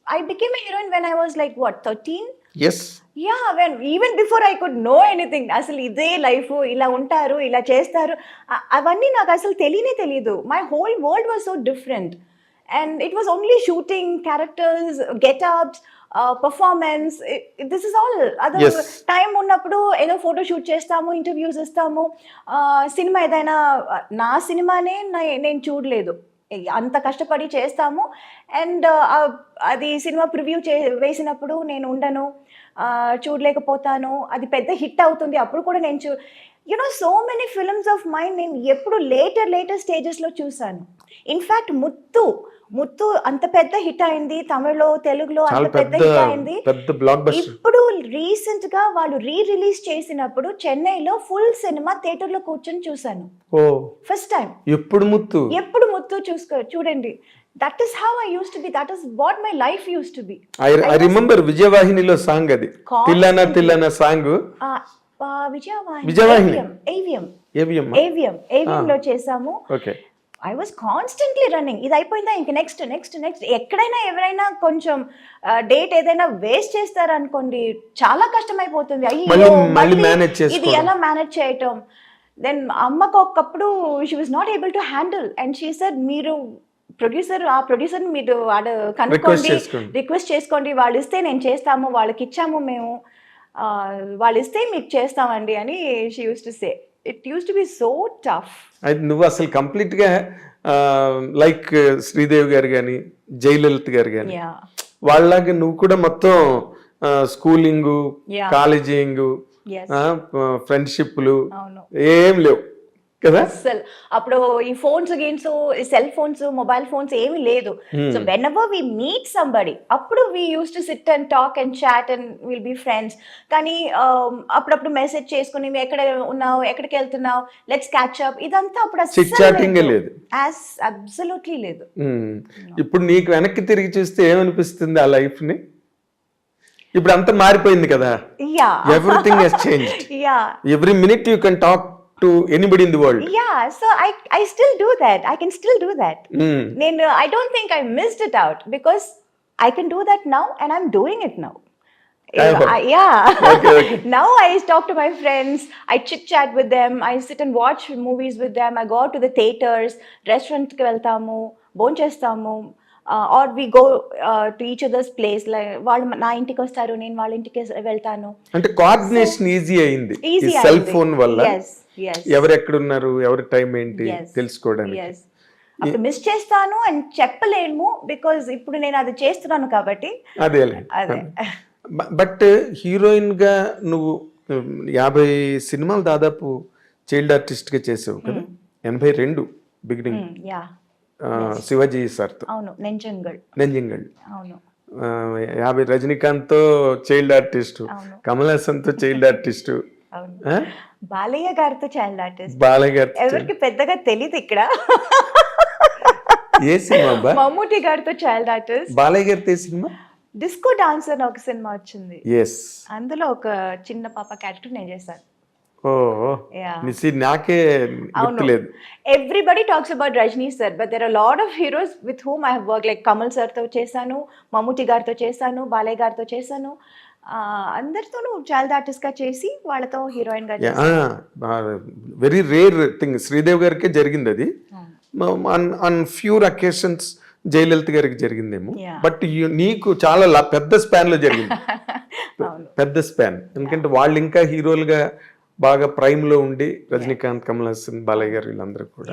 I became a heroine when I was like what 13. Yes. Yeah, when even before I could know anything, అసలు ఇదే life, ఇలా ఉంటారు, ఇలా చేస్తారు, అవన్నీ నాకు అసలు తెలియదు. My whole world was so different and it was only shooting, characters, getups, performance. This is all. Other Yes. Time ఉన్నప్పుడు ఏదో ఫోటో షూట్ చేస్తాము, ఇంటర్వ్యూస్ ఇస్తాము. సినిమా ఏదైనా నా సినిమానే నేను చూడలేదు, అంత కష్టపడి చేస్తాము. అండ్ అది సినిమా ప్రివ్యూ వేసినప్పుడు నేను ఉండను, చూడలేకపోతాను. అది పెద్ద హిట్ అవుతుంది, అప్పుడు కూడా నేను you know so many films of mind నేను ఎప్పుడు లేటర్ స్టేజెస్లో చూసాను. ఇన్ఫ్యాక్ట్ ముత్తు అంత పెద్ద హిట్ అయింది, తమిళ్లో, తెలుగులో అంత పెద్ద హిట్ అయింది. ఇప్పుడు రీసెంట్ గా వాళ్ళు రిలీజ్ చేసినప్పుడు చెన్నైలో ఫుల్ సినిమా థియేటర్ లో కూర్చొని చూసాను. First time. ఎప్పుడు ముత్తు చూడండి. That is how I used to be. That is what my life used to be. I remember విజయవాహినిలో సాంగ్ అది, తిల్లన సాంగ్. విజయవాహిని AVM లో చేసాము. Okay. I was constantly running. ఇది అయిపోయిందా ఇంక నెక్స్ట్. ఎక్కడైనా ఎవరైనా కొంచెం డేట్ ఏదైనా వేస్ట్ చేస్తారనుకోండి, చాలా కష్టమైపోతుంది. అయ్యో ఇది ఎలా మేనేజ్ చేయటం. దెన్ అమ్మకు ఒకప్పుడు she was not able to handle and she said, మీరు ఆ ప్రొడ్యూసర్ మీరు కనుక్కోండి, రిక్వెస్ట్ చేసుకోండి, వాళ్ళు ఇస్తే నేను చేస్తాము, వాళ్ళకి ఇచ్చాము మేము, వాళ్ళు ఇస్తే మీకు చేస్తామండి అని she use to say. It use to be so tough. నువ్వు అసలు కంప్లీట్ గా లైక్ శ్రీదేవి గారు కానీ, జయలలిత గారు కానీ, వాళ్ళలాగా నువ్వు కూడా మొత్తం స్కూలింగ్, కాలేజింగ్, ఫ్రెండ్షిప్లు ఏం లేవు కదా అసలు. అప్పుడు ఈ phones games, cell phones, mobile phones ఏమీ లేదు. So whenever we meet somebody, అప్పుడు we use to sit and talk and chat and will be friends. కానీ అప్పుడప్పుడు మెసేజ్ చేసుకుని, ఎక్కడ ఉన్నావు, ఎక్కడికి వెళ్తున్నావు, లెట్స్ క్యాచ్ అప్, ఇదంతా అప్పుడు లేదు, అబ్సల్యూట్లీ లేదు. ఇప్పుడు నీకు వెనక్కి తిరిగి చూస్తే ఏమనిపిస్తుంది ఆ లైఫ్ ని? ఇప్పుడు అంతా మారిపోయింది కదా. Everything has changed. Every minute you can talk to anybody in the world. Yeah, so I still do that. I can still do that. I don't think I missed it out because I can do that now and I'm doing it now. Okay. Now I talk to my friends, I chit chat with them, I sit and watch movies with them, I go out to the theaters, restaurant ki veltamu, bone chestamu, or we go to each other's place. Like వాళ్ళు నా ఇంటికి వస్తారు, నేను వాళ్ళ ఇంటికి వెళ్తాను. అంటే coordination easy అయింది ఈ సెల్ ఫోన్ వల్ల. ఎవరు ఎక్కడ ఉన్నారు, ఎవరి టైం ఏంటి తెలుసుకోవడానికి. అప్పుడు మిస్ చేస్తాను అని చెప్పలేము, బికాజ్ ఇప్పుడు నేను అది చేస్తున్నాను కాబట్టి. అదే. బట్ హీరోయిన్ గా నువ్వు 50 సినిమాలు దాదాపు చైల్డ్ ఆర్టిస్ట్ గా చేసావు కదా. 82 బిగినింగ్ శివాజీ సార్తో. అవును, నెంజంగల్. 50 రజనీకాంత్ తో చైల్డ్ ఆర్టిస్ట్, కమల్ హాసన్ తో చైల్డ్ ఆర్టిస్ట్, బాలయ్య గారితో చైల్డ్ ఆర్టిస్ట్. బాలయ్య గారు ఎవరికి పెద్దగా తెలియదు ఇక్కడ. ఏ సినిమా? మమ్ముటి గారితో చైల్డ్ ఆర్టిస్ట్. బాలయ్య గారితో సినిమా డిస్కో డాన్సర్ అని ఒక సినిమా వచ్చింది. అందులో ఒక చిన్న పాప క్యారెక్టర్ నేను చేశాను. నాకే గుర్తులేదు. Everybody talks about Rajini sir, but there are lot of heroes with whom I have work. Like Kamal sir తో చేశాను, మమ్ముటి గారితో చేశాను, బాలయ్య గారితో చేశాను. అందరితోనూ చైల్డ్ ఆర్టిస్ట్ గా చేసి వాళ్ళతో హీరోయిన్ గా. Very rare thing. శ్రీదేవి గారికే జరిగింది అది. ఆన్ ఫ్యూ అకేషన్స్ జయలలిత గారికి జరిగిందేమో, బట్ నీకు చాలా పెద్ద స్పాన్ లో జరిగింది. పెద్ద స్పాన్, ఎందుకంటే వాళ్ళు ఇంకా హీరోలుగా బాగా ప్రైమ్ లో ఉండి, రజనీకాంత్, కమల్ హాసన్, బాలయ్య గారు వీళ్ళందరూ కూడా.